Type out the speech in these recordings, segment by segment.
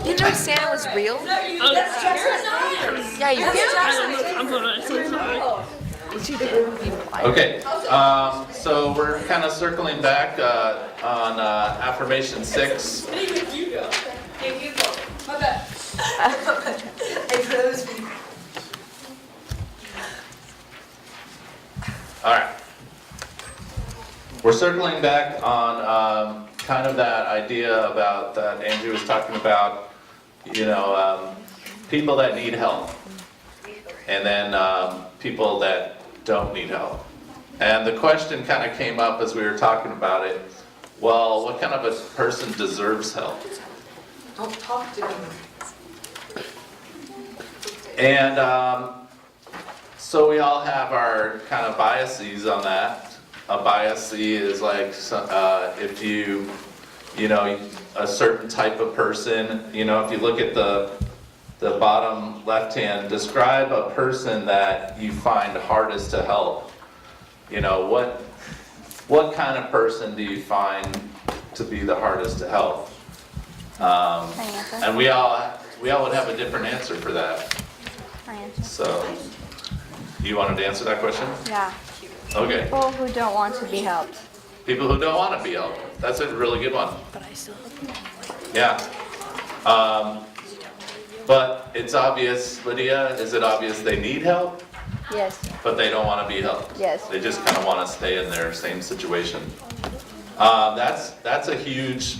You know Santa was real? Yeah, you I'm so sorry. Okay, so we're kind of circling back on Affirmation 6. All right. We're circling back on kind of that idea about that Andrew was talking about, people that need help, and then people that don't need help. And the question kind of came up as we were talking about it, well, what kind of a person deserves help? Don't talk to him. And so we all have our kind of biases on that. A bias is like if you a certain type of person, if you look at the bottom left hand, describe a person that you find hardest to help. What kind of person do you find to be the hardest to help? And we all would have a different answer for that. So, you wanted to answer that question? Yeah. Okay. People who don't want to be helped. People who don't want to be helped. That's a really good one. But I still hope you Yeah. But it's obvious, Lydia, is it obvious they need help, Yes. but they don't want to be helped? Yes. They just kind of want to stay in their same situation. That's a huge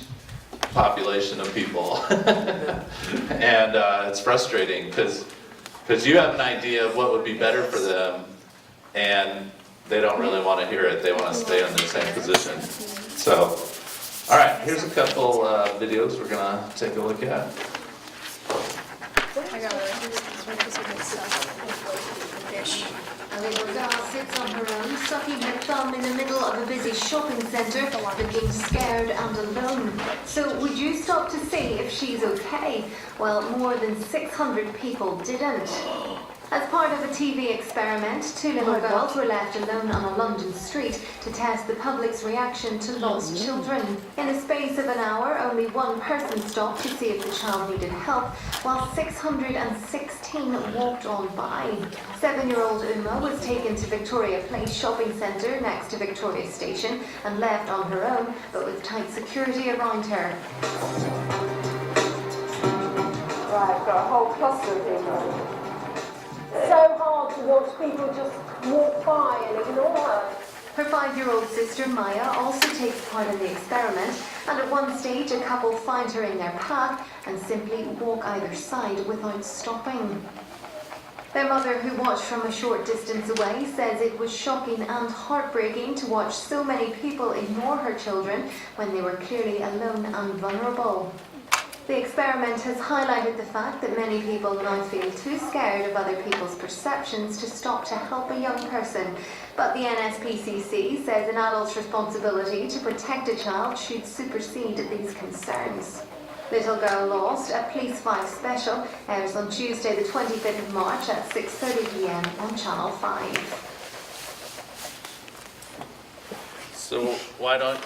population of people. And it's frustrating because you have an idea of what would be better for them, and they don't really want to hear it. They want to stay in their same position. So, all right, here's a couple videos we're going to take a look at. I got A little girl sits on her own, sucking her thumb in the middle of a busy shopping centre, looking scared and alone. So would you stop to see if she's okay? Well, more than 600 people didn't. As part of a TV experiment, two little girls were left alone on a London street to test the public's reaction to lost children. In the space of an hour, only one person stopped to see if the child needed help, while 616 walked on by. 7-year-old Uma was taken to Victoria Place shopping centre next to Victoria Station and left on her own, but with tight security around her. Right, got a whole cluster of people. So hard to watch people just walk by and ignore her. Her 5-year-old sister Maya also takes part in the experiment, and at one stage a couple find her in their path and simply walk either side without stopping. Their mother, who watched from a short distance away, says it was shocking and heartbreaking to watch so many people ignore her children when they were clearly alone and vulnerable. The experiment has highlighted the fact that many people now feel too scared of other people's perceptions to stop to help a young person. But the NSPCC says an adult's responsibility to protect a child should supersede these concerns. Little Girl Lost, a Police 5 special, airs on Tuesday the 25th of March at 6:30 p.m. on Channel 5. So why don't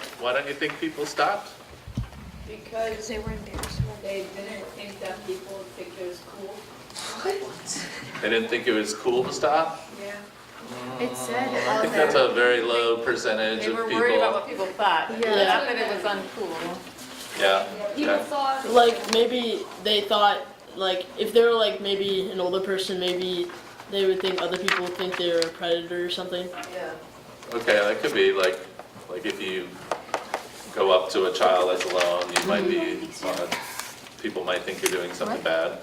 you think people stopped? Because they were embarrassed. They didn't think that people would think it was cool. They didn't think it was cool to stop? Yeah. It said I think that's a very low percentage They of were people. worried about what people thought. Yeah. Not that it was uncool. Yeah. People Okay. thought. Like maybe they thought, like if they were like maybe an older person, maybe they would think other people would think they're a predator or something. Yeah. Okay, that could be like if you go up to a child that's alone, you might be, people might think you're doing something bad.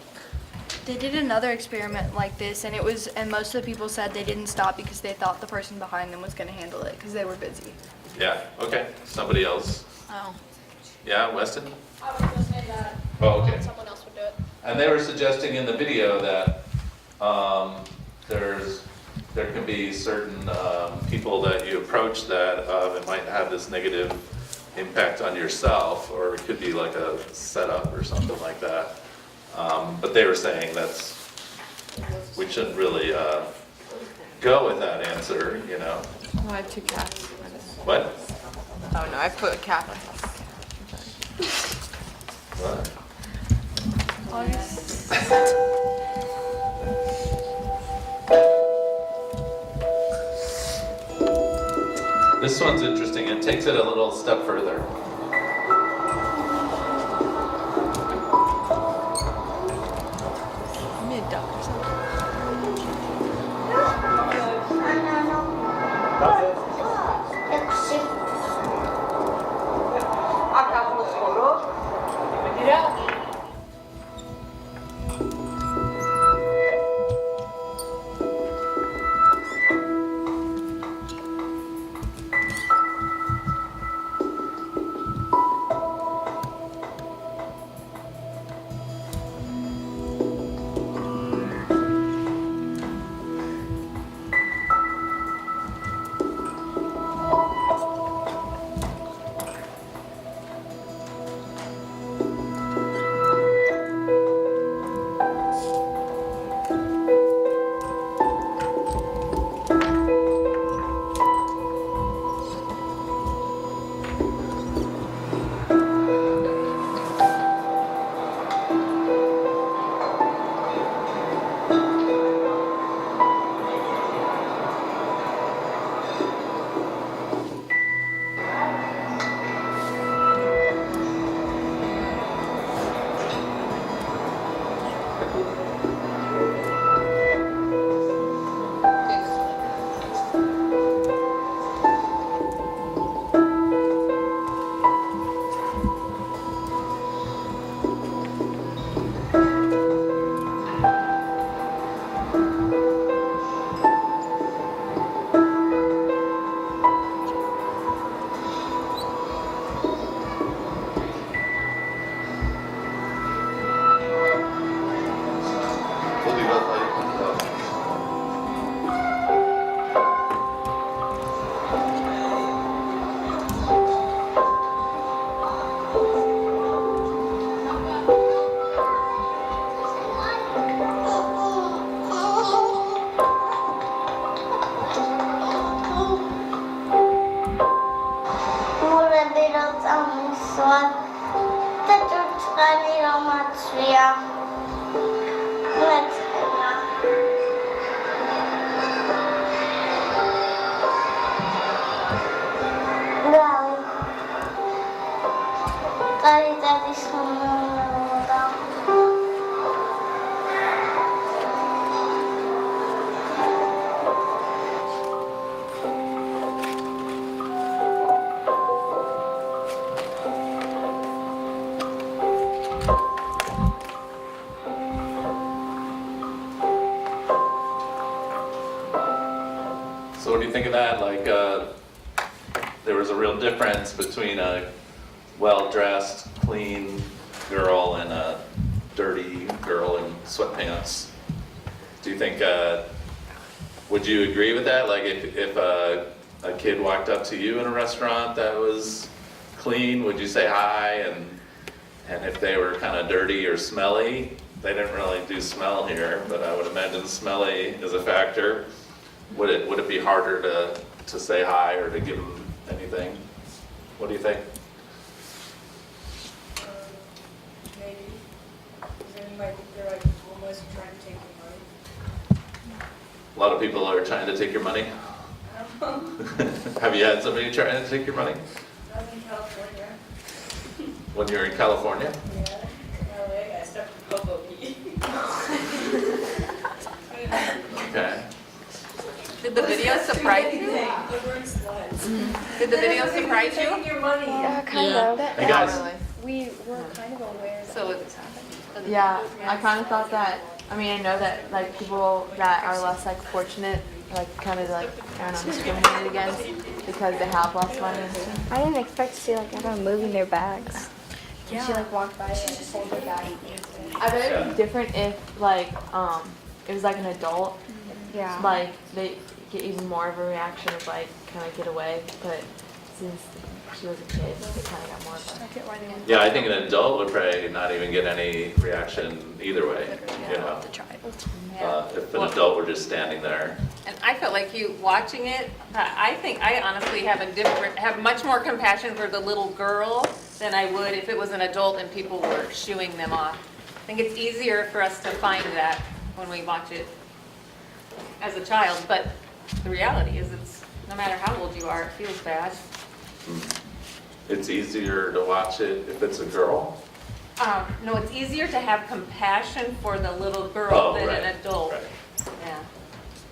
They did another experiment like this, and most of the people said they didn't stop because they thought the person behind them was going to handle it because they were busy. Yeah, okay, somebody else. Oh. Yeah, Weston? I was gonna say that Oh, okay. someone else would do it. And they were suggesting in the video that there can be certain people that you approach that it might have this negative impact on yourself, or it could be like a setup or something like that. But they were saying we shouldn't really go with that answer, Oh, I have 2 cats. What? Oh no, I put a cat on. What? August. This one's interesting. It takes it a little step further. Give me a duck or something. We'll be both like, Vore deras ansvar. Det tror jag matchliga. so what do you think of that? Like, there was a real difference between a well-dressed, clean girl and a dirty girl in sweatpants. Do you think, would you agree with that? Like, if a kid walked up to you in a restaurant that was clean, would you say hi? And if they were kind of dirty or smelly, they didn't really do smell here, but I would imagine smelly is a factor. Would it be harder to say hi or to give them anything? What do you think? Maybe. Because then you might think they're like homeless and trying to take your money. A lot of people are trying to take your money. I don't know. Have you had somebody trying to take your money? I was in California. When you were in California? Yeah. In LA, I stepped in Coco pee. Okay. Did the video surprise you? They're wearing slides. Did the video surprise you? Taking your money. Kind Yeah. of. Hey guys, We were kind of aware that So this happened. Yeah, I kind of thought that. I mean, I know that like people that are less like fortunate, like kind of like I don't know, discriminated against because they have less money and stuff. I didn't expect to see like everyone moving their bags. Yeah. She like walked by and pulled her bag. I bet it'd be different if like it was like an adult, Yeah. like they get even more of a reaction of like kind of get away, but since she was a kid, they kind of got more of a. I get why they would. yeah, I think an adult would probably not even get any reaction either way, you know? The child. If an adult were just standing there. And I felt like you watching it, I think I honestly have much more compassion for the little girl than I would if it was an adult and people were shooing them off. I think it's easier for us to find that when we watch it as a child, but the reality is it's, no matter how old you are, it feels bad. It's easier to watch it if it's a girl? No, it's easier to have compassion for the little girl Oh, than right, an adult. right. Yeah.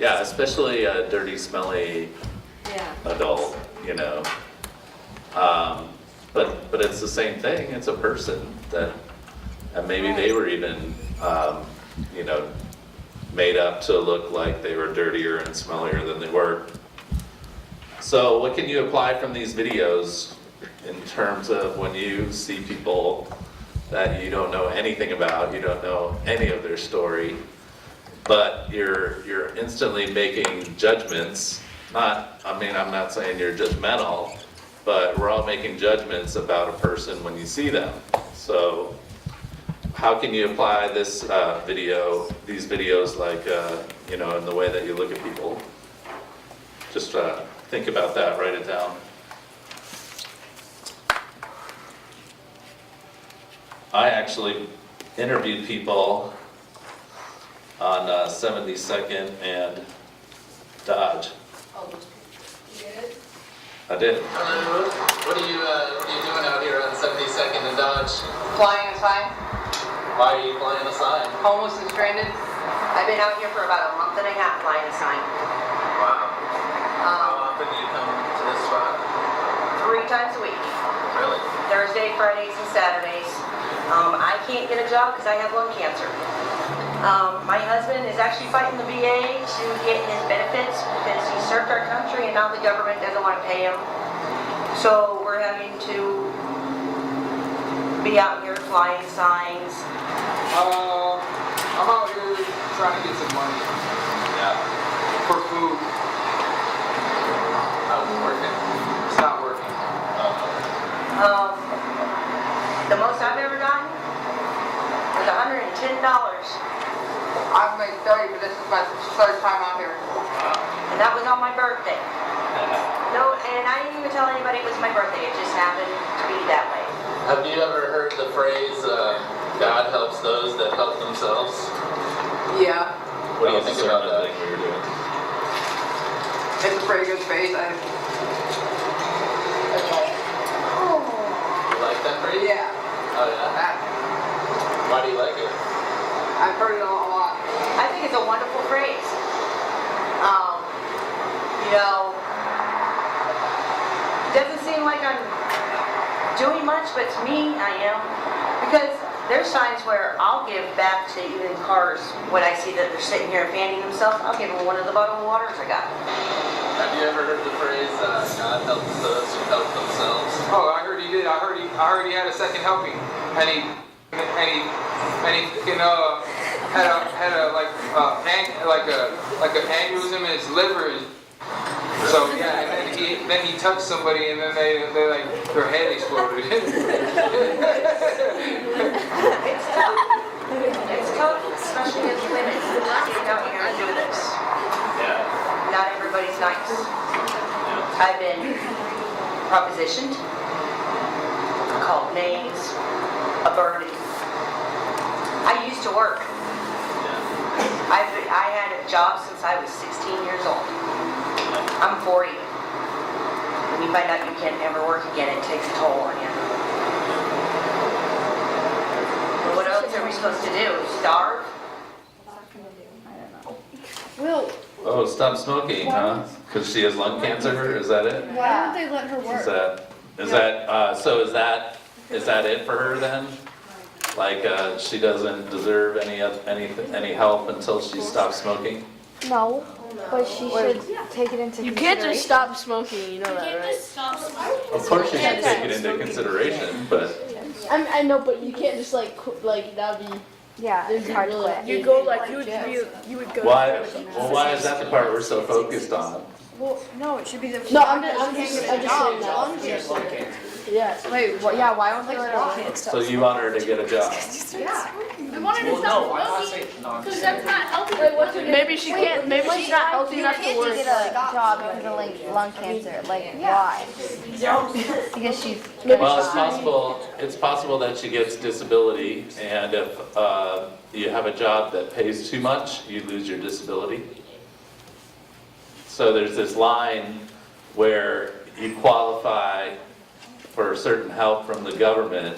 Yeah, especially a dirty, smelly Yeah. adult, you know. But it's the same thing, it's a person that, and maybe they were even, you know, made up to look like they were dirtier and smellier than they were. So what can you apply from these videos in terms of when you see people that you don't know anything about, you don't know any of their story, but you're instantly making judgments? Not, I mean, I'm not saying you're judgmental, but we're all making judgments about a person when you see them. So how can you apply this these videos, like, you know, in the way that you look at people? Just think about that, write it down. I actually interviewed people on 72nd and Dodge. I did. Hello. What are you doing out here on 72nd and Dodge? Flying a sign. Why are you flying a sign? Homeless and stranded. I've been out here for about a month and a half flying a sign. Wow. How often do you come to this spot? 3 times a week. Really? Thursday, Fridays, and Saturdays. I can't get a job because I have lung cancer. My husband is actually fighting the VA to get his benefits because he served our country and now the government doesn't want to pay him. So we're having to be out here flying signs. I'm out here trying to get some money. Yeah. For food. How's it working? It's not working. The most I've ever gotten was $110. I've made 30, but this is my third time out here. And that was on my birthday. No, and I didn't even tell anybody it was my birthday. It just happened to be that way. Have you ever heard the phrase, God helps those that help themselves? Yeah. What do you think about that? We were doing. It's a pretty good phrase. You like that phrase? Yeah. Oh yeah? Why do you like it? I've heard it a lot. I think it's a wonderful phrase. You know, it doesn't seem like I'm doing much, but to me, I am. Because there's times where I'll give back to even cars when I see that they're sitting here fanning themselves. I'll give them one of the bottled waters I got. Have you ever heard the phrase, God helps those who help themselves? Oh, I heard he did. I heard he had a second helping, and he fucking had a like an aneurysm in his liver. So yeah, and then he touched somebody, and then they like their head exploded. It's tough. It's tough, especially as women getting out here and do this. Yeah. Not everybody's nice. I've been propositioned, called names, a burden. I used to work. I had a job since I was 16 years old. I'm 40. When you find out you can't ever work again, it takes a toll on you. But what else are we supposed to do? Starve? Will, Oh, stop smoking, huh? Because she has lung cancer, is that it? why don't they let her work? So is that it for her then? Like, she doesn't deserve any help until she stops smoking? No, but she should take it into You consideration. can't just stop smoking, you know that, right? Of course she should take it into consideration, but I know, but you can't just like that would be. Yeah, it's hard to quit. You go like you would go. why is that the part we're so focused on? Well, no, it should be the. No, I'm just saying that. Yes. Wait, yeah, why won't they let her? So you want her to get a job? Yeah. We wanted to Well, stop no, I'm not smoking saying, no, I'm because just that's saying. not healthy. Maybe she can't. Maybe she's not healthy enough to She work. get a job because of like lung cancer. Like why? Because she's Well, it's possible that she gets disability, and if you have a job that pays too much, you lose your disability. So there's this line where you qualify for certain help from the government,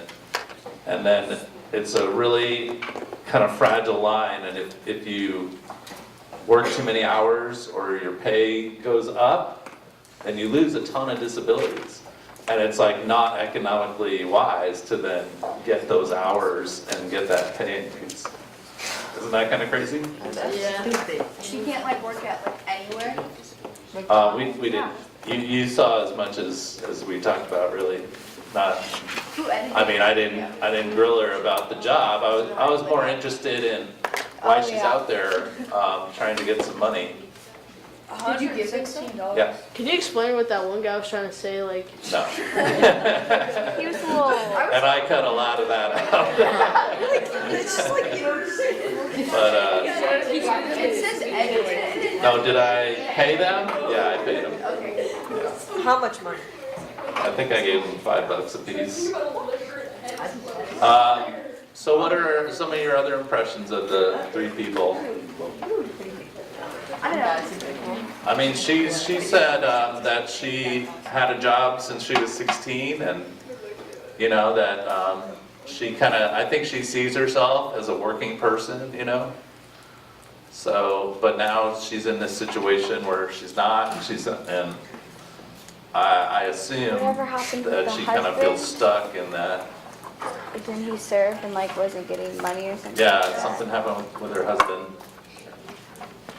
and then it's a really kind of fragile line, and if you work too many hours or your pay goes up, then you lose a ton of disabilities. And it's like not economically wise to then get those hours and get that pay increase. Isn't that kind of crazy? Yeah. She can't like work at like anywhere. We didn't, you saw as much as we talked about, really, not, I mean, I didn't grill her about the job. I was more interested in why she's out there, trying to get some money. Did you give $16? Yeah, Can you explain what that one guy was trying to say? Like, no. He was a little. And I cut a lot of that out. It's just like, you know. But, It says edited. no, did I pay them? Yeah, I paid them. How much money? I think I gave them $5 a piece. So what are some of your other impressions of the three people? I mean, she said that she had a job since she was 16, and you know that she kind of, I think she sees herself as a working person, you know. So, but now she's in this situation where she's not, and I assume Whatever happened with that the she kind of feels husband? stuck in that. Didn't he serve and like wasn't getting money or something? Yeah, something happened with her husband.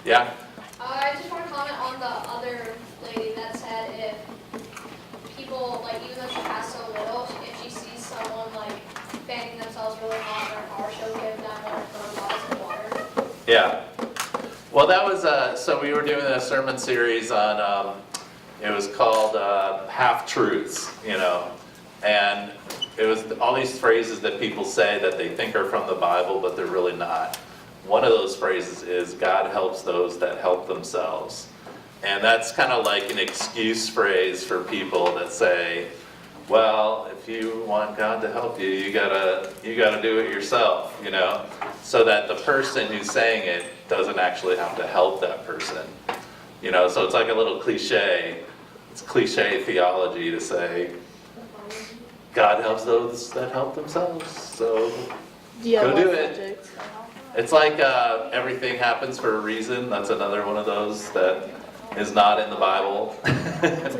Yeah. I just want to comment on the other lady that said if people, like, even though she has so little, if she sees someone, like, fanning themselves really hot in their car, she'll give them one of her bottles of water. Yeah. Well, that was, so we were doing a sermon series on, it was called Half-Truths, you know, and it was all these phrases that people say that they think are from the Bible, but they're really not. One of those phrases is, God helps those that help themselves. And that's kind of like an excuse phrase for people that say, well, if you want God to help you, you gotta do it yourself, you know? So that the person who's saying it doesn't actually have to help that person. You know, so it's like a little cliche. It's cliche theology to say, God helps those that help themselves, so go do it. It's like everything happens for a reason. That's another one of those that is not in the Bible,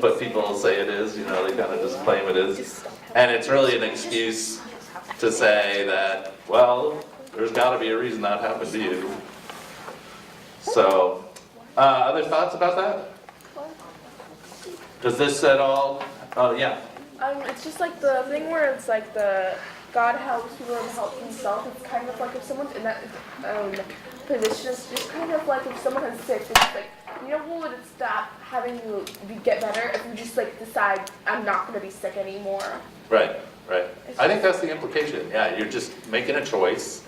but people say it is, you know, they kind of just claim it is. And it's really an excuse to say that, well, there's got to be a reason that happened to you. So, other thoughts about that? Does this at all? Oh, yeah. It's just like the thing where it's like the God helps people and help himself. It's kind of like if someone's in that position, it's just kind of like if someone is sick, it's just like, you know what would stop having you get better if you just like decide, I'm not going to be sick anymore. Right, right. I think that's the implication. Yeah, you're just making a choice.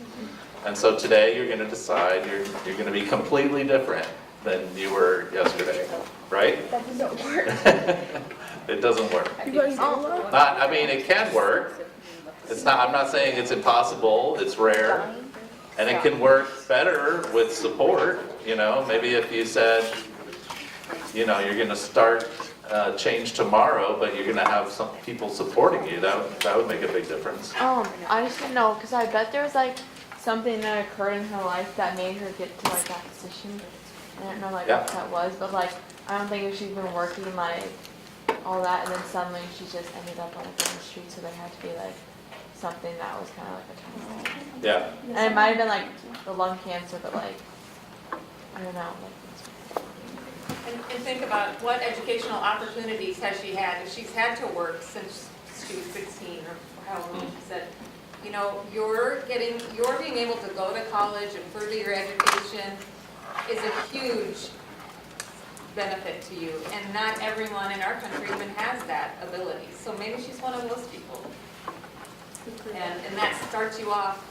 And so today you're going to decide you're going to be completely different than you were yesterday, right? That doesn't work. It doesn't work. You guys don't know? I mean, it can work. It's not, I'm not saying it's impossible, it's rare. And it can work better with support, you know, maybe if you said, you know, you're gonna start change tomorrow, but you're gonna have some people supporting you, that would make a big difference. I just didn't know, because I bet there was like something that occurred in her life that made her get to like that position. I don't know like what that was, but like, I don't think if she's been working like all that, and then suddenly she just ended up on the street, so there had to be like something that was kind of like a turning point. Yeah. And it might have been like the lung cancer, but like, I don't know. And think about what educational opportunities has she had? If she's had to work since she was 16 or however long she said, you know, you're being able to go to college and further your education is a huge benefit to you. And not everyone in our country even has that ability. So maybe she's one of those people. And that starts you off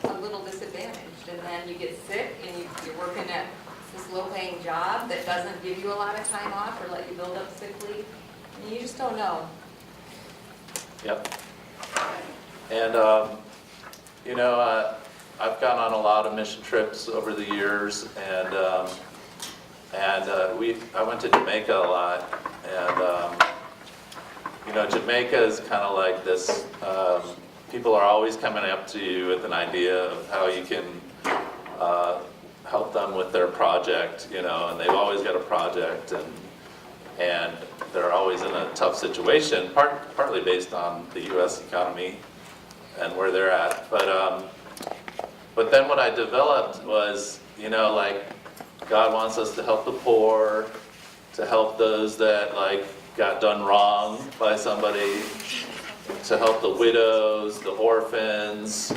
a little disadvantaged. And then you get sick and you're working at this low-paying job that doesn't give you a lot of time off or let you build up sick leave. And you just don't know. Yep. And, you know, I've gone on a lot of mission trips over the years, and I went to Jamaica a lot, and you know, Jamaica is kind of like this. People are always coming up to you with an idea of how you can help them with their project, you know, and they've always got a project, and they're always in a tough situation, partly based on the U.S. economy and where they're at. But then what I developed was, you know, like, God wants us to help the poor, to help those that, like, got done wrong by somebody, to help the widows, the orphans.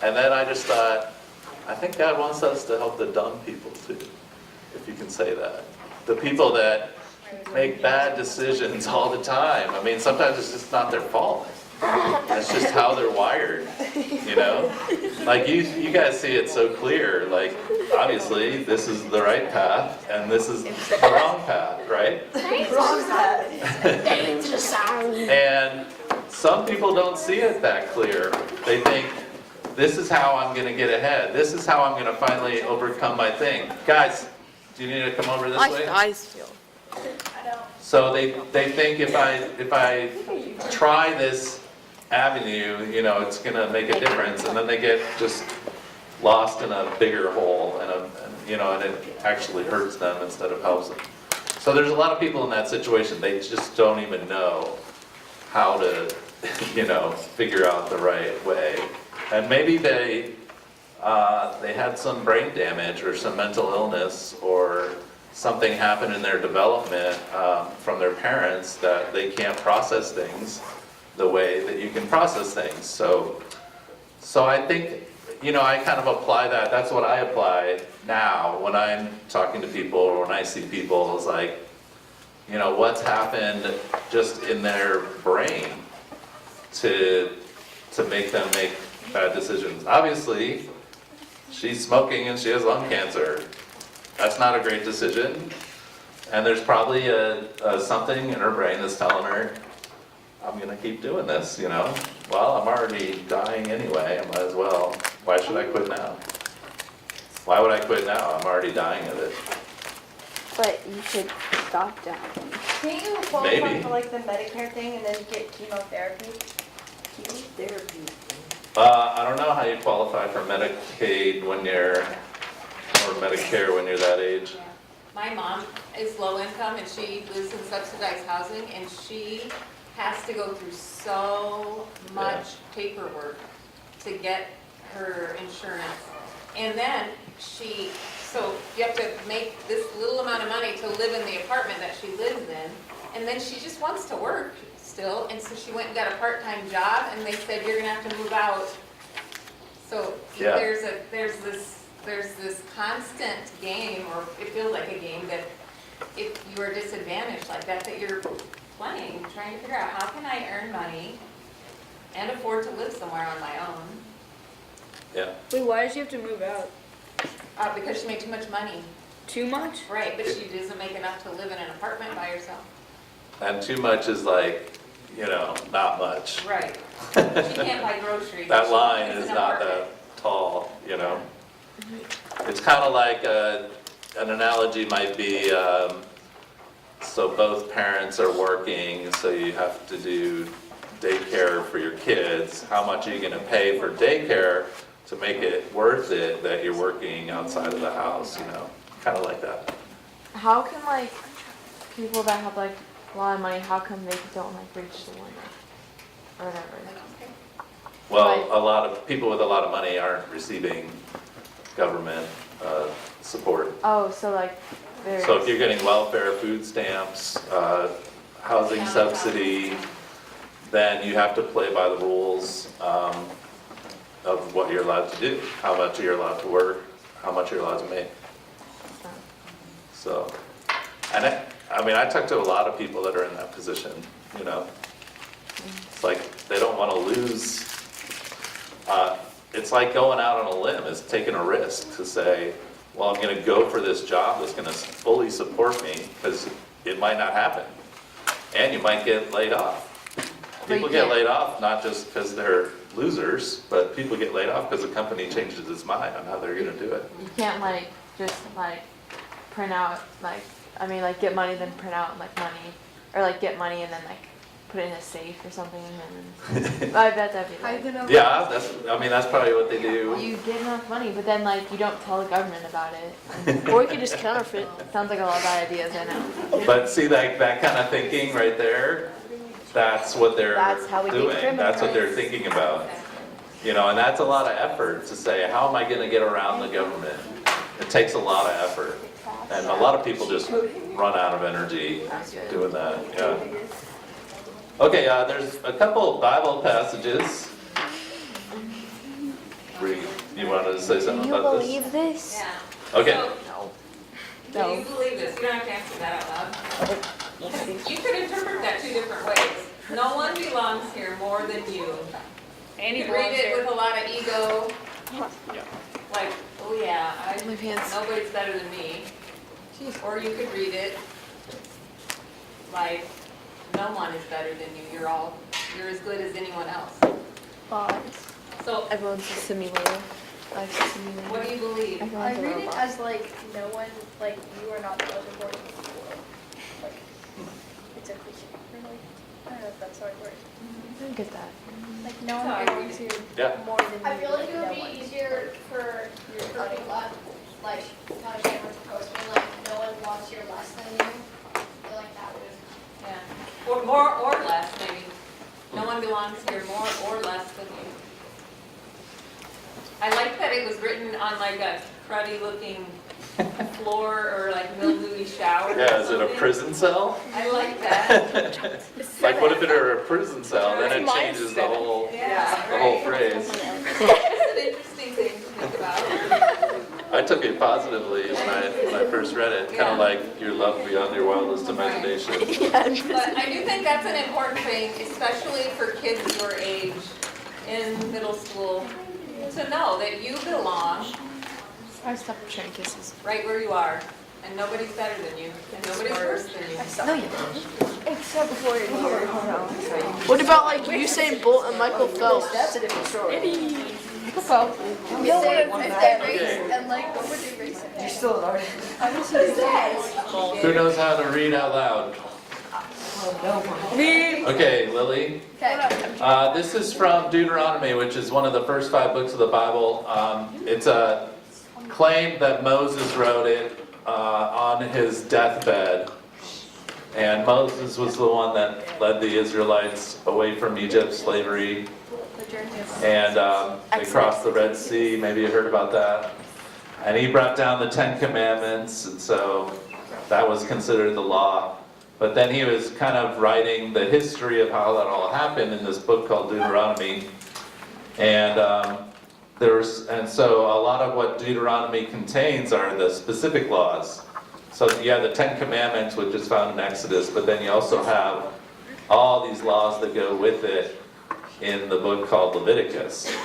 And then I just thought, I think God wants us to help the dumb people too, if you can say that. The people that make bad decisions all the time. I mean, sometimes it's just not their fault. That's just how they're wired, you know? Like, you guys see it so clear. Like, obviously, this is the right path, and this is the wrong path, right? Wrong path. Dangerous. And some people don't see it that clear. They think, this is how I'm going to get ahead. This is how I'm going to finally overcome my thing. Guys, do you need to come over this way? I feel. So they think if I try this avenue, you know, it's going to make a difference, and then they get just lost in a bigger hole, and you know, and it actually hurts them instead of helps them. So there's a lot of people in that situation. They just don't even know how to, you know, figure out the right way, and maybe they had some brain damage or some mental illness or something happened in their development from their parents that they can't process things the way that you can process things. So I think, you know, I kind of apply that. That's what I apply now when I'm talking to people or when I see people. Is like, you know, what's happened just in their brain to make them make bad decisions. Obviously, she's smoking and she has lung cancer. That's not a great decision. And there's probably something in her brain that's telling her, I'm gonna keep doing this, you know? Well, I'm already dying anyway, I might as well. Why should I quit now? Why would I quit now? I'm already dying of it. But you should stop dying. Can't you qualify Maybe. for like the Medicare thing and then get chemotherapy? I don't know how you qualify for Medicaid or Medicare when you're that age. My mom is low income and she lives in subsidized housing, and she has to go through so much paperwork to get her insurance. And then so you have to make this little amount of money to live in the apartment that she lives in, and then she just wants to work still, and so she went and got a part-time job, and they said, you're gonna have to move out. So there's this constant game, or it feels like a game, that if you are disadvantaged like that you're playing, trying to figure out how can I earn money and afford to live somewhere on my own. Yeah. Wait, why does she have to move out? Because she made too much money. Too much? Right, but she doesn't make enough to live in an apartment by herself. And too much is like, you know, not much. Right. She can't buy groceries. That She line lives is in an not apartment. that tall, you know? It's kind of like an analogy might be, so both parents are working, so you have to do daycare for your kids. How much are you gonna pay for daycare to make it worth it that you're working outside of the house, you know? Kind of like that. How can like people that have like a lot of money, how come they don't like reach the limit or whatever? Well, a lot of people with a lot of money aren't receiving government support. Oh, so like there's. So if you're getting welfare, food stamps, housing subsidy, then you have to play by the rules of what you're allowed to do, how much you're allowed to work, how much you're allowed to make. So, and I mean, I talk to a lot of people that are in that position, you know. It's like they don't want to lose it's like going out on a limb. It's taking a risk to say, well, I'm going to go for this job that's going to fully support me, because it might not happen. And you might get laid off. People get laid off not just because they're losers, but people get laid off because the company changes its mind on how they're going to do it. You can't like just like print out like get money then print out like money, or like get money and then like put it in a safe or something and then I bet that'd be like, yeah, that's probably what they do. you get enough money but then like you don't tell the government about it. Or you could just counterfeit. Sounds like a lot of bad ideas, I know. But see, like that kind of thinking right there, that's what they're doing. That's what they're thinking about. You know, and that's a lot of effort to say, how am I going to get around the government? It takes a lot of effort. And a lot of people just run out of energy doing that. Yeah. Okay, there's a couple Bible passages. You wanted to say something about this? Do you believe this? Yeah. Okay. So, do you believe this? You don't have to answer that out loud. You could interpret that two different ways. No one belongs here more than you. Andy You could read belongs it here. with a lot of ego. Like, oh yeah, nobody's better than me. Or you could read it like, no one is better than you. You're as good as anyone else. So Everyone's a simulator. Life's a simulator. what do you believe? I read it as like no one, like you are not the most important in the world. Like it's a cliche. Or like I don't know if that's the right word. I get that. Like no one belongs here more than you. I feel like it would no be one. easier for people that, like, kind of get more postman, like, no one wants your less than you. I feel like that would. Yeah. Or more or less, maybe. No one belongs here more or less than you. I like that it was written on like a cruddy looking floor or like mildewy shower. Yeah, is it a prison cell? I like that. Like, what if it were a prison cell? Then it changes the whole phrase. It's an interesting thing to think about. I took it positively when I first read it, kind of like your love beyond your wildest imagination. But I do think that's an important thing, especially for kids your age in middle school, to know that you belong I stopped sharing kisses. right where you are, and nobody's better than you, and nobody's worse than you. No, you don't. Except for here. What about like Usain Bolt and Michael Phelps? That's a different story. If they race and like what would they race in? You're still an artist. Who knows how to read out loud? Okay, Lily. Okay. This is from Deuteronomy, which is one of the first 5 books of the Bible. It's a claim that Moses wrote it on his deathbed. And Moses was the one that led the Israelites away from Egypt, slavery. And they crossed the Red Sea. Maybe you heard about that. And he brought down the 10 Commandments, and so that was considered the law. But then he was kind of writing the history of how that all happened in this book called Deuteronomy. And so a lot of what Deuteronomy contains are the specific laws. So you have the 10 Commandments, which is found in Exodus, but then you also have all these laws that go with it in the book called Leviticus.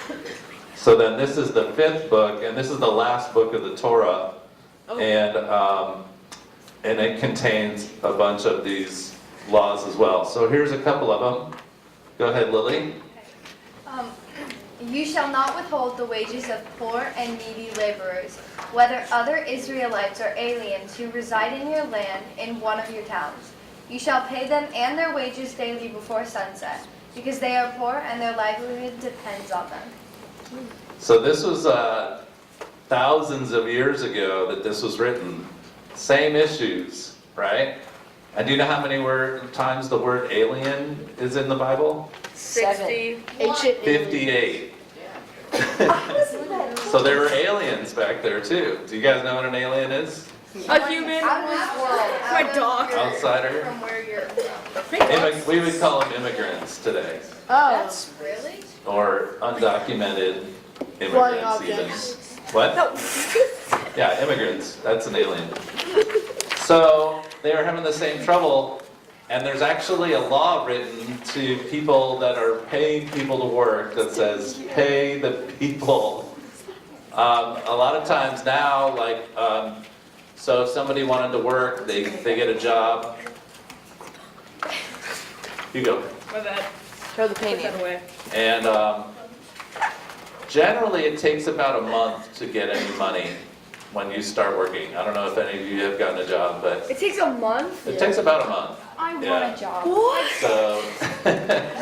So then this is the 5th book, and this is the last book of the Torah. And it contains a bunch of these laws as well. So here's a couple of them. Go ahead, Lily. You shall not withhold the wages of poor and needy laborers, whether other Israelites or aliens who reside in your land in one of your towns. You shall pay them and their wages daily before sunset, because they are poor and their livelihood depends on them. So this was thousands of years ago that this was written. Same issues, right? And do you know how many times the word alien is in the Bible? 60. 58. So there were aliens back there too. Do you guys know what an alien is? A human. My dog. Outsider? From where you're from. We would call them immigrants today. Oh. That's really? Or undocumented Flying immigrants even. objects. What? No. Yeah, immigrants. That's an alien. So they were having the same trouble And there's actually a law written to people that are paying people to work that says, pay the people. A lot of times now, like, so if somebody wanted to work, they get a job. You go. My bad. Show the painting. Away. And generally it takes about a month to get any money when you start working. I don't know if any of you have gotten a job, but It takes a month? it takes about a month. I want Yeah. a job. What? So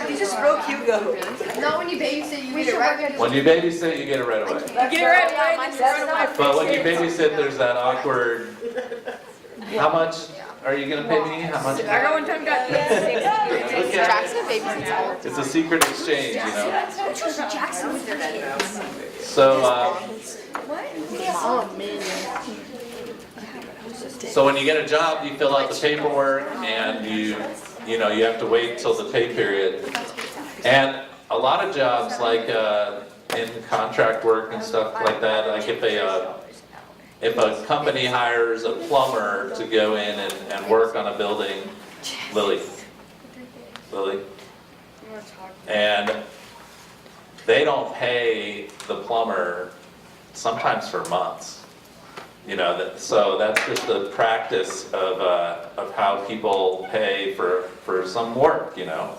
You just broke Hugo. Not when you babysit, you We get should it work right. at when you babysit, you get it right away. Get it right away, then you run away. But when you babysit, there's that awkward, how much are you gonna pay me? How much? I got one time got Okay. Jackson babysits all the time. It's a secret exchange, you know? Jackson with their kids. So, Oh man. so when you get a job, you fill out the paperwork and you know, you have to wait till the pay period. And a lot of jobs, like in contract work and stuff like that, like if a company hires a plumber to go in and work on a building, Lily, and they don't pay the plumber sometimes for months. You know, so that's just the practice of how people pay for some work, you know.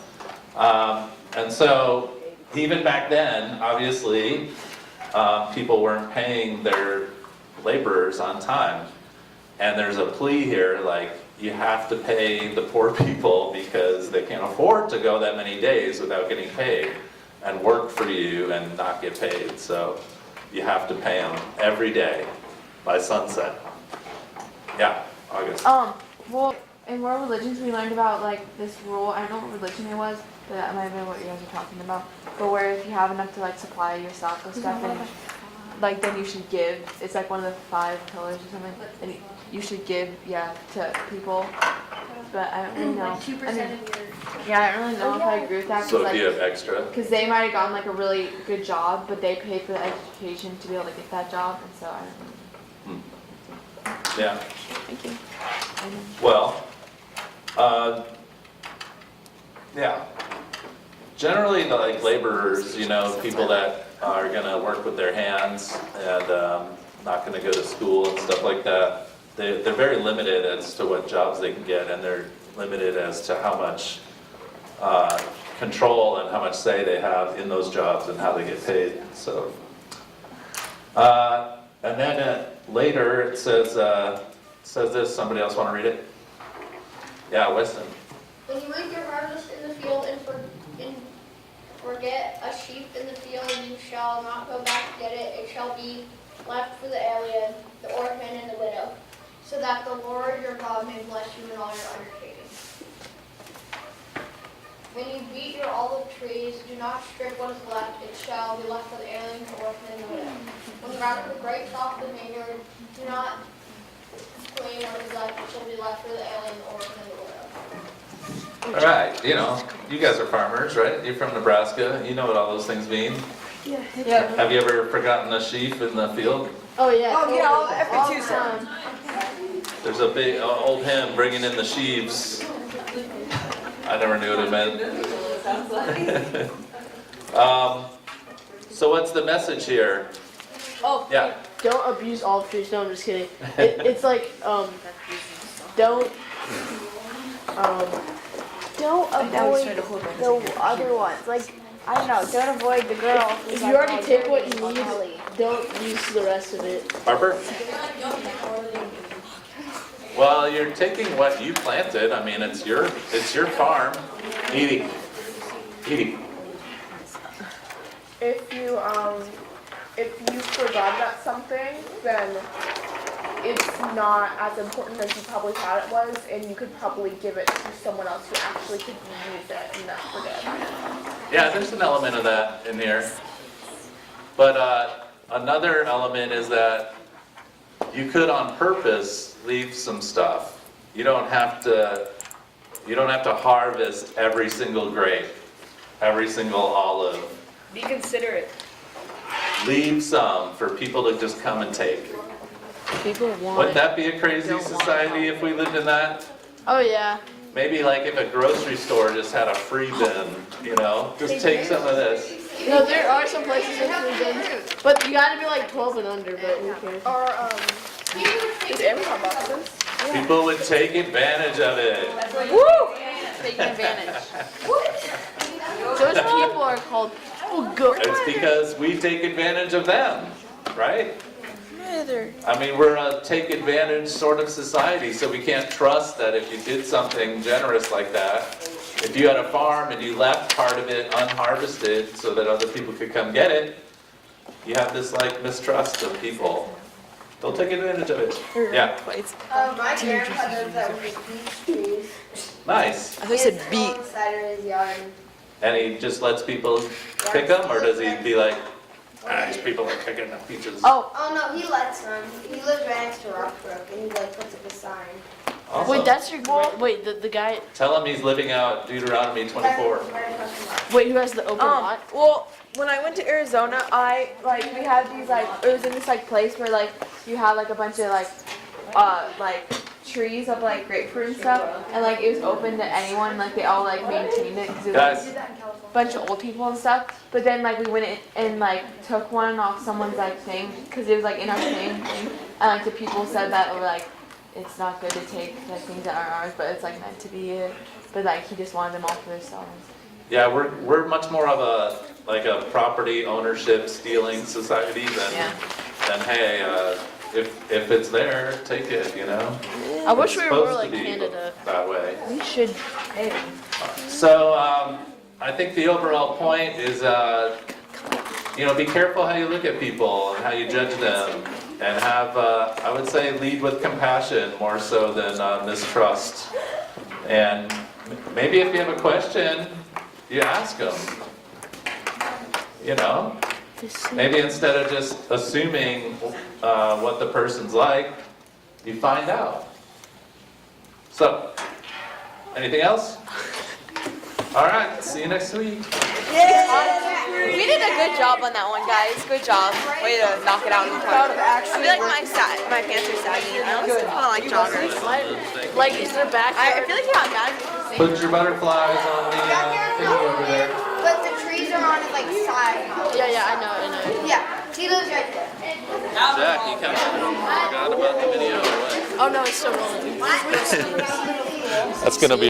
And so even back then, obviously, people weren't paying their laborers on time. And there's a plea here, like, you have to pay the poor people because they can't afford to go that many days without getting paid and work for you and not get paid. So you have to pay them every day by sunset. Yeah, August. Well, in world religions we learned about like this rule. I don't know what religion it was, but that might have been what you guys were talking about. But where if you have enough to like supply yourself with stuff, and like then you should give. It's like one of the 5 pillars or something. And you should give, to people. But I don't really know. Like 2% of your. Yeah, I don't really know if I agree with that. So if you have extra, Because they might have gotten like a really good job, but they paid for the education to be able to get that job, and so I don't know. yeah. Thank you. Well, yeah. Generally, the like laborers, you know, people that are gonna work with their hands and not gonna go to school and stuff like that, they're very limited as to what jobs they can get, and they're limited as to how much control and how much say they have in those jobs and how they get paid. So, and then later it says this. Somebody else want to read it? Yeah, Weston. When you reap your harvest in the field and forget a sheep in the field, you shall not go back to get it. It shall be left for the alien, the orphan, and the widow, so that the Lord your God may bless you in all your undertakings. When you beat your olive trees, do not strip what is left. It shall be left for the alien, the orphan, and the widow. When you gather the grapes off the vineyard, do not clean what is left. It shall be left for the alien, the orphan, and the widow. All right, you know, you guys are farmers, right? You're from Nebraska. You know what all those things mean. Yeah. Have you ever forgotten a sheep in the field? Oh yeah. Oh, yeah, totally. every All the Tuesday. time. There's a big old hymn, bringing in the sheaves. I never knew what it meant. So what's the message here? Oh, Yeah. don't abuse olive trees. No, I'm just kidding. It's like don't Don't avoid the other ones. Like, I don't know, don't avoid the girl. if you already take what you need, don't use the rest of it. Harper? Well, you're taking what you planted. I mean, it's your farm. Edie. If you forgot about something, then it's not as important as you probably thought it was, and you could probably give it to someone else who actually could use it and not forget about it. Yeah, there's an element of that in here. But another element is that you could on purpose leave some stuff. You don't have to harvest every single grape, every single olive. Be considerate. Leave some for people to just come and take. People want Wouldn't that be a crazy society if we lived in that? Oh yeah. maybe like if a grocery store just had a free bin, you know, just take some of this. No, there are some places with free bins, but you gotta be like 12 and under, but who cares? Or, is Amazon boxes? People would take advantage of it. Woo! Taking advantage. Those people are called It's because we take advantage of them, right? I mean, we're a take advantage sort of society, so we can't trust that if you did something generous like that, if you had a farm and you left part of it unharvested so that other people could come get it, you have this like mistrust of people. They'll take advantage of it. Yeah. My grandpa does that with his beech trees. Nice. I thought you said beet. On the side of his yard. And he just lets people pick them, or does he be like, these people are picking up peaches? Oh no, he lets them. He lives right next to Rockbrook, and he like puts up a sign. Awesome. Wait, that's your wait, the guy. Tell him he's living out Deuteronomy 24. Wait, who has the open lot? Well, when I went to Arizona, we had these it was in this place where you had a bunch of trees of grapefruit and stuff, and it was open to anyone. They all maintained it because it was a bunch of old people and stuff. But then we went in and took one off someone's thing because it was in our thing, and the people said that it's not good to take things that aren't ours, but it's meant to be it. But he just wanted them all for themselves. Yeah, we're much more of a property ownership stealing society than hey, if it's there, take it, you know. I wish It's we were more supposed like to be Canada. that way. We should pay. So I think the overall point is, be careful how you look at people and how you judge them, and have, I would say, lead with compassion more so than mistrust. And maybe if you have a question, you ask them. You know, maybe instead of just assuming what the person's like, you find out. So, anything else? All right, see you next week. We did a good job on that one, guys. Good job. Way to knock it out in the park. I feel like my pants are saggy. I also kind of like joggers. Is there back? I feel like you're not mad. Put your butterflies on the thing over there. But the trees are on his side. Yeah, I know. Yeah, he lives right there. Jack, you kind of forgot about the video or what? Oh no, it's still rolling. That's going to be